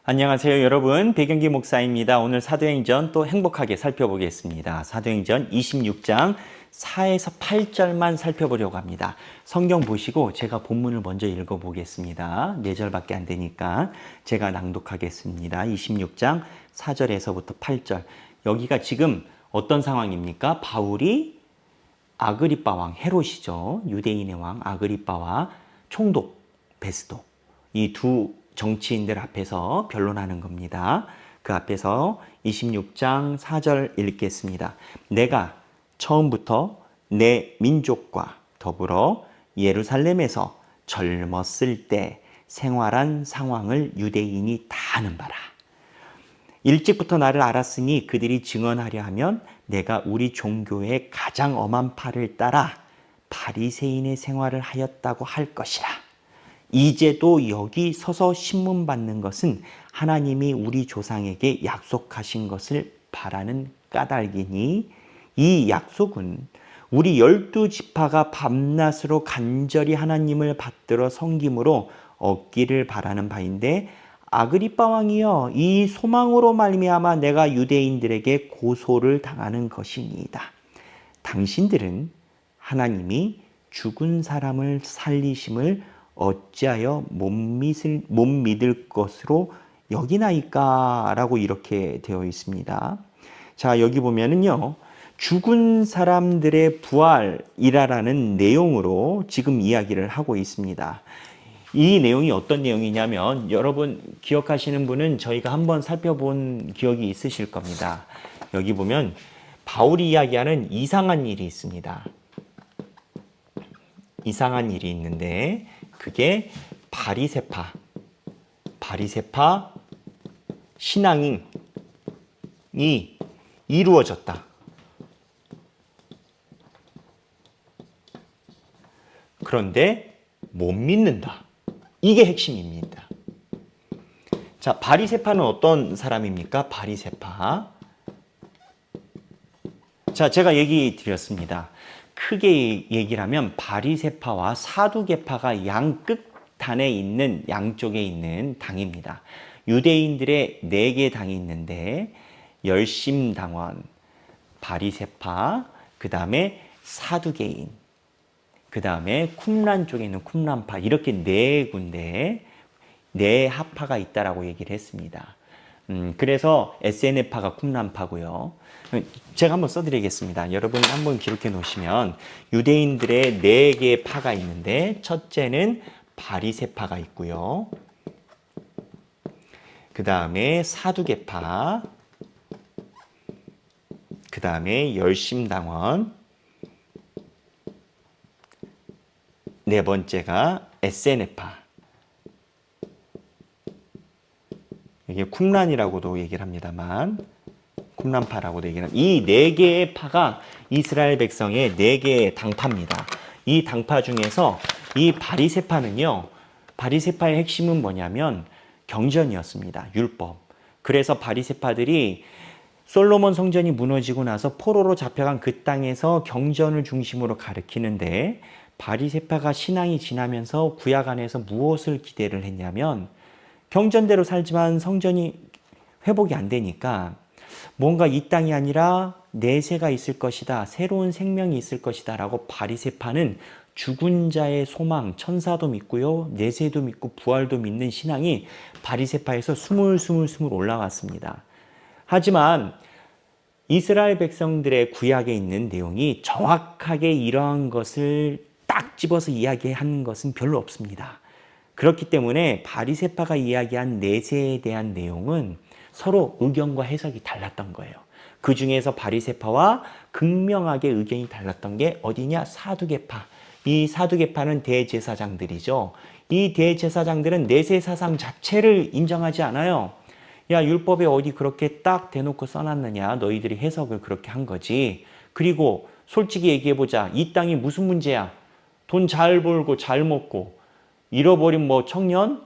안녕하세요 여러분, 백영기 목사입니다. 오늘 사도행전 또 행복하게 살펴보겠습니다. 사도행전 26장 4에서 8절만 살펴보려고 합니다. 성경 보시고 제가 본문을 먼저 읽어보겠습니다. 4절밖에 안 되니까 제가 낭독하겠습니다. 26장 4절에서부터 8절. 여기가 지금 어떤 상황입니까? 바울이 아그리빠 왕, 헤롯이죠. 유대인의 왕 아그리빠와 총독 베스도, 이 두 정치인들 앞에서 변론하는 겁니다. 그 앞에서 26장 4절 읽겠습니다. 내가 처음부터 내 민족과 더불어 예루살렘에서 젊었을 때 생활한 상황을 유대인이 다 아는 바라. 일찍부터 나를 알았으니 그들이 증언하려 하면 내가 우리 종교의 가장 엄한 팔을 따라 바리새인의 생활을 하였다고 할 것이라. 이제도 여기 서서 신문 받는 것은 하나님이 우리 조상에게 약속하신 것을 바라는 까닭이니 이 약속은 우리 12지파가 밤낮으로 간절히 하나님을 받들어 섬김으로 얻기를 바라는 바인데, 아그리빠 왕이여, 이 소망으로 말미암아 내가 유대인들에게 고소를 당하는 것이니이다. 당신들은 하나님이 죽은 사람을 살리심을 어찌하여 못 믿을 것으로 여기나이까? 라고 이렇게 되어 있습니다. 자, 여기 보면은요, 죽은 사람들의 부활이라는 내용으로 지금 이야기를 하고 있습니다. 이 내용이 어떤 내용이냐면, 여러분 기억하시는 분은 저희가 한번 살펴본 기억이 있으실 겁니다. 여기 보면 바울이 이야기하는 이상한 일이 있습니다. 이상한 일이 있는데 그게 바리새파 신앙이 이루어졌다. 그런데 못 믿는다. 이게 핵심입니다. 자, 바리새파는 어떤 사람입니까? 바리새파. 자, 제가 얘기 드렸습니다. 크게 얘기를 하면 바리새파와 사두개파가 양 끝단에 있는, 양쪽에 있는 당입니다. 유대인들의 4개 당이 있는데 열심당원, 바리새파, 그 다음에 사두개인, 그 다음에 쿰란 쪽에 있는 쿰란파, 이렇게 4군데 4하파가 있다라고 얘기를 했습니다. 그래서 SNF파가 쿰란파고요. 제가 한번 써드리겠습니다. 여러분 한번 기록해 놓으시면 유대인들의 4개의 파가 있는데, 첫째는 바리새파가 있고요. 그 다음에 사두개파, 그 다음에 열심당원, 4번째가 SNF파. 이게 쿰란이라고도 얘기를 합니다만, 쿰란파라고도 얘기를 합니다. 이 4개의 파가 이스라엘 백성의 4개의 당파입니다. 이 당파 중에서 이 바리새파는요, 바리새파의 핵심은 뭐냐면 경전이었습니다. 율법. 그래서 바리새파들이 솔로몬 성전이 무너지고 나서 포로로 잡혀간 그 땅에서 경전을 중심으로 가르치는데, 바리새파가 신앙이 지나면서 구약 안에서 무엇을 기대를 했냐면, 경전대로 살지만 성전이 회복이 안 되니까 뭔가 이 땅이 아니라 내세가 있을 것이다, 새로운 생명이 있을 것이다 라고 바리새파는 죽은 자의 소망, 천사도 믿고요, 내세도 믿고 부활도 믿는 신앙이 바리새파에서 스물스물 올라왔습니다. 하지만 이스라엘 백성들의 구약에 있는 내용이 정확하게 이러한 것을 딱 집어서 이야기하는 것은 별로 없습니다. 그렇기 때문에 바리새파가 이야기한 내세에 대한 내용은 서로 의견과 해석이 달랐던 거예요. 그 중에서 바리새파와 극명하게 의견이 달랐던 게 어디냐? 사두개파. 이 사두개파는 대제사장들이죠. 이 대제사장들은 내세 사상 자체를 인정하지 않아요. 야, 율법에 어디 그렇게 딱 대놓고 써놨느냐? 너희들이 해석을 그렇게 한 거지. 그리고 솔직히 얘기해보자. 이 땅이 무슨 문제야? 돈 잘 벌고 잘 먹고 잃어버린 뭐 청년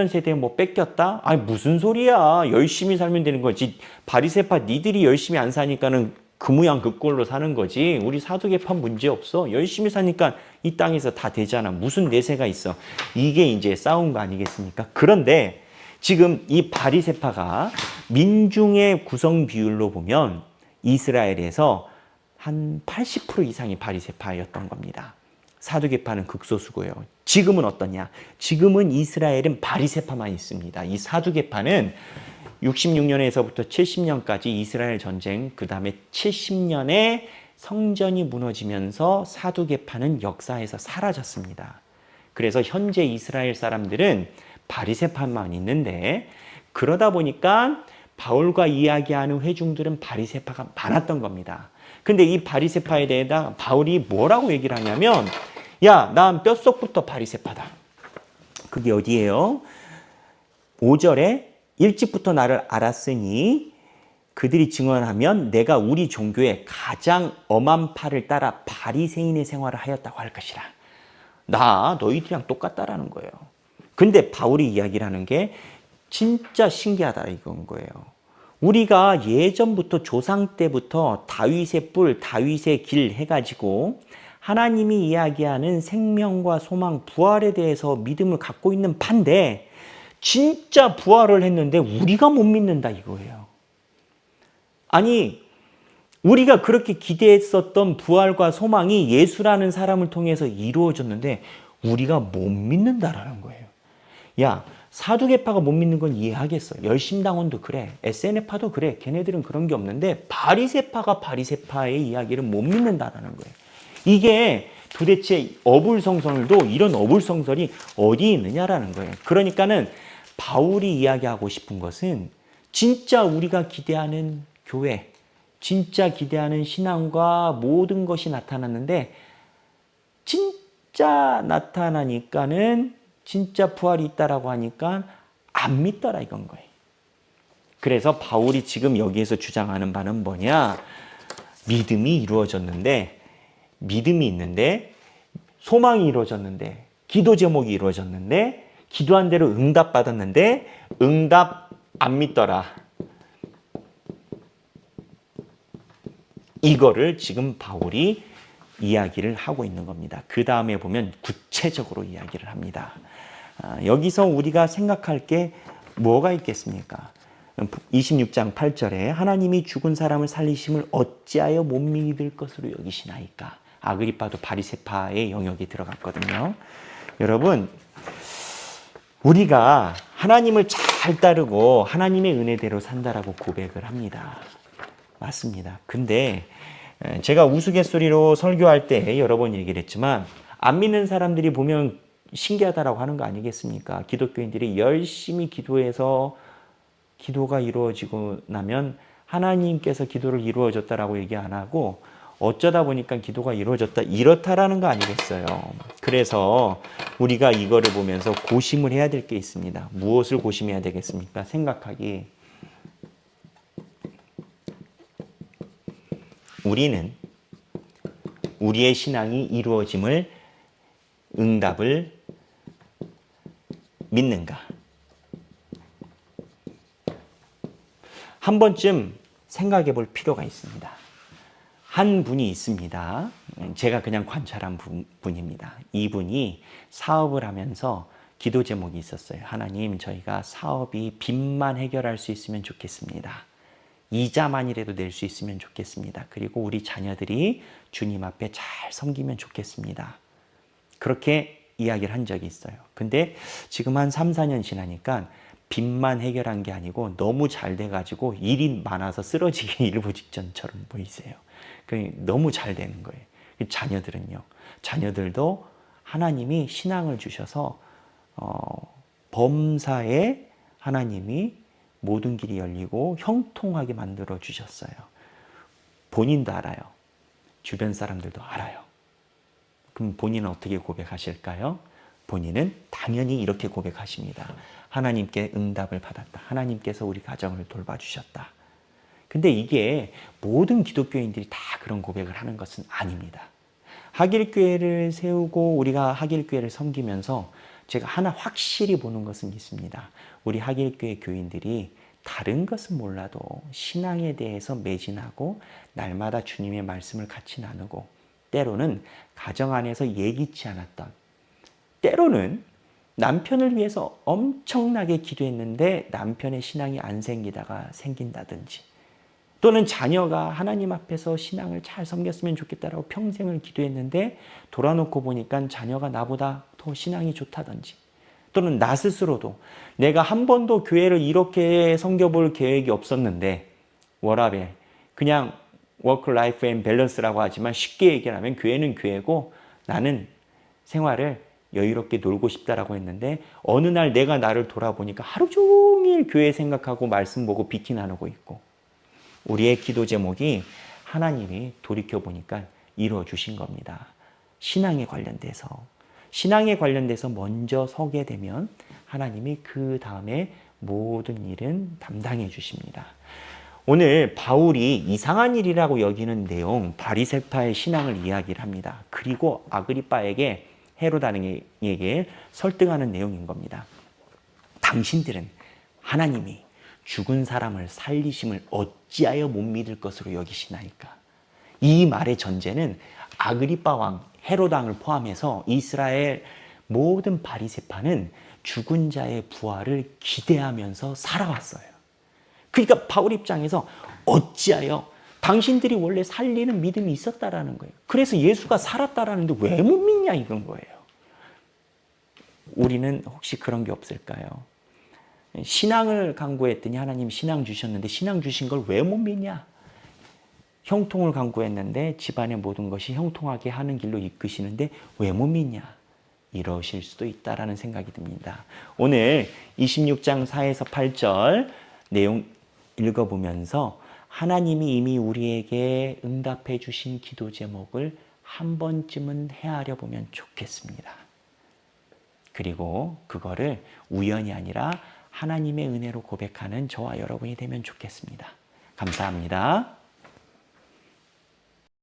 세대에 뭐 뺏겼다? 아니 무슨 소리야. 열심히 살면 되는 거지. 바리새파 니들이 열심히 안 사니까는 그 모양 그 꼴로 사는 거지. 우리 사두개파 문제 없어. 열심히 사니까 이 땅에서 다 되잖아. 무슨 내세가 있어. 이게 이제 싸운 거 아니겠습니까? 그런데 지금 이 바리새파가 민중의 구성 비율로 보면 이스라엘에서 한 80% 이상이 바리새파였던 겁니다. 사두개파는 극소수고요. 지금은 어떠냐? 지금은 이스라엘은 바리새파만 있습니다. 이 사두개파는 66년에서부터 70년까지 이스라엘 전쟁, 그 다음에 70년에 성전이 무너지면서 사두개파는 역사에서 사라졌습니다. 그래서 현재 이스라엘 사람들은 바리새파만 있는데, 그러다 보니까 바울과 이야기하는 회중들은 바리새파가 많았던 겁니다. 근데 이 바리새파에 대해서 바울이 뭐라고 얘기를 하냐면, 야, 난 뼛속부터 바리새파다. 그게 어디예요? 5절에 일찍부터 나를 알았으니 그들이 증언하면 내가 우리 종교의 가장 엄한 파를 따라 바리새인의 생활을 하였다고 할 것이라. 나 너희들이랑 똑같다라는 거예요. 근데 바울이 이야기를 하는 게 진짜 신기하다 이건 거예요. 우리가 예전부터 조상 때부터 다윗의 뿔, 다윗의 길 해가지고 하나님이 이야기하는 생명과 소망, 부활에 대해서 믿음을 갖고 있는 판데 진짜 부활을 했는데 우리가 못 믿는다 이거예요. 아니, 우리가 그렇게 기대했었던 부활과 소망이 예수라는 사람을 통해서 이루어졌는데 우리가 못 믿는다라는 거예요. 야, 사두개파가 못 믿는 건 이해하겠어. 열심당원도 그래. SNF파도 그래. 걔네들은 그런 게 없는데 바리새파가 바리새파의 이야기를 못 믿는다라는 거예요. 이게 도대체 어불성설도 이런 어불성설이 어디 있느냐라는 거예요. 그러니까는 바울이 이야기하고 싶은 것은 진짜 우리가 기대하는 교회, 진짜 기대하는 신앙과 모든 것이 나타났는데 진짜 나타나니까는 진짜 부활이 있다라고 하니까 안 믿더라 이건 거예요. 그래서 바울이 지금 여기에서 주장하는 바는 뭐냐? 믿음이 이루어졌는데, 믿음이 있는데, 소망이 이루어졌는데, 기도 제목이 이루어졌는데, 기도한 대로 응답받았는데 응답 안 믿더라. 이거를 지금 바울이 이야기를 하고 있는 겁니다. 그 다음에 보면 구체적으로 이야기를 합니다. 여기서 우리가 생각할 게 뭐가 있겠습니까? 26장 8절에 하나님이 죽은 사람을 살리심을 어찌하여 못 믿을 것으로 여기시나이까. 아그리빠도 바리새파의 영역에 들어갔거든요. 여러분, 우리가 하나님을 잘 따르고 하나님의 은혜대로 산다라고 고백을 합니다. 맞습니다. 근데 제가 우스갯소리로 설교할 때 여러 번 얘기를 했지만 안 믿는 사람들이 보면 신기하다라고 하는 거 아니겠습니까? 기독교인들이 열심히 기도해서 기도가 이루어지고 나면 하나님께서 기도를 이루어졌다라고 얘기 안 하고 어쩌다 보니까 기도가 이루어졌다 이렇다라는 거 아니겠어요? 그래서 우리가 이거를 보면서 고심을 해야 될 게 있습니다. 무엇을 고심해야 되겠습니까? 생각하기. 우리는 우리의 신앙이 이루어짐을, 응답을 믿는가? 한 번쯤 생각해 볼 필요가 있습니다. 한 분이 있습니다. 제가 그냥 관찰한 분입니다. 이분이 사업을 하면서 기도 제목이 있었어요. 하나님, 저희가 사업이 빚만 해결할 수 있으면 좋겠습니다. 이자만이라도 낼 수 있으면 좋겠습니다. 그리고 우리 자녀들이 주님 앞에 잘 섬기면 좋겠습니다. 그렇게 이야기를 한 적이 있어요. 근데 지금 한 3, 4년 지나니까 빚만 해결한 게 아니고 너무 잘 돼가지고 일이 많아서 쓰러지기 일부 직전처럼 보이세요. 너무 잘 되는 거예요. 자녀들은요. 자녀들도 하나님이 신앙을 주셔서 범사에 하나님이 모든 길이 열리고 형통하게 만들어 주셨어요. 본인도 알아요. 주변 사람들도 알아요. 그럼 본인은 어떻게 고백하실까요? 본인은 당연히 이렇게 고백하십니다. 하나님께 응답을 받았다. 하나님께서 우리 가정을 돌봐주셨다. 근데 이게 모든 기독교인들이 다 그런 고백을 하는 것은 아닙니다. 하길교회를 세우고 우리가 하길교회를 섬기면서 제가 하나 확실히 보는 것은 있습니다. 우리 하길교회 교인들이 다른 것은 몰라도 신앙에 대해서 매진하고 날마다 주님의 말씀을 같이 나누고 때로는 가정 안에서 예기치 않았던, 때로는 남편을 위해서 엄청나게 기도했는데 남편의 신앙이 안 생기다가 생긴다든지, 또는 자녀가 하나님 앞에서 신앙을 잘 섬겼으면 좋겠다라고 평생을 기도했는데 돌아놓고 보니까 자녀가 나보다 더 신앙이 좋다든지, 또는 나 스스로도 내가 한 번도 교회를 이렇게 섬겨볼 계획이 없었는데, 워라밸, 그냥 워크 라이프 앤 밸런스라고 하지만 쉽게 얘기하면 교회는 교회고 나는 생활을 여유롭게 놀고 싶다라고 했는데, 어느 날 내가 나를 돌아보니까 하루 종일 교회 생각하고 말씀 보고 비키 나누고 있고, 우리의 기도 제목이 하나님이 돌이켜보니까 이루어주신 겁니다. 신앙에 관련돼서 먼저 서게 되면 하나님이 그 다음에 모든 일은 담당해 주십니다. 오늘 바울이 이상한 일이라고 여기는 내용, 바리새파의 신앙을 이야기를 합니다. 그리고 아그리빠에게, 헤로다에게 설득하는 내용인 겁니다. 당신들은 하나님이 죽은 사람을 살리심을 어찌하여 못 믿을 것으로 여기시나이까. 이 말의 전제는 아그리빠 왕, 헤롯 왕을 포함해서 이스라엘 모든 바리새파는 죽은 자의 부활을 기대하면서 살아왔어요. 그러니까 바울 입장에서 어찌하여, 당신들이 원래 살리는 믿음이 있었다라는 거예요. 그래서 예수가 살았다라는데 왜 못 믿냐 이건 거예요. 우리는 혹시 그런 게 없을까요? 신앙을 강구했더니 하나님 신앙 주셨는데 신앙 주신 걸 왜 못 믿냐? 형통을 강구했는데 집안의 모든 것이 형통하게 하는 길로 이끄시는데 왜 못 믿냐? 이러실 수도 있다라는 생각이 듭니다. 오늘 26장 4에서 8절 내용 읽어보면서 하나님이 이미 우리에게 응답해 주신 기도 제목을 한 번쯤은 헤아려 보면 좋겠습니다. 그리고 그거를 우연이 아니라 하나님의 은혜로 고백하는 저와 여러분이 되면 좋겠습니다. 감사합니다.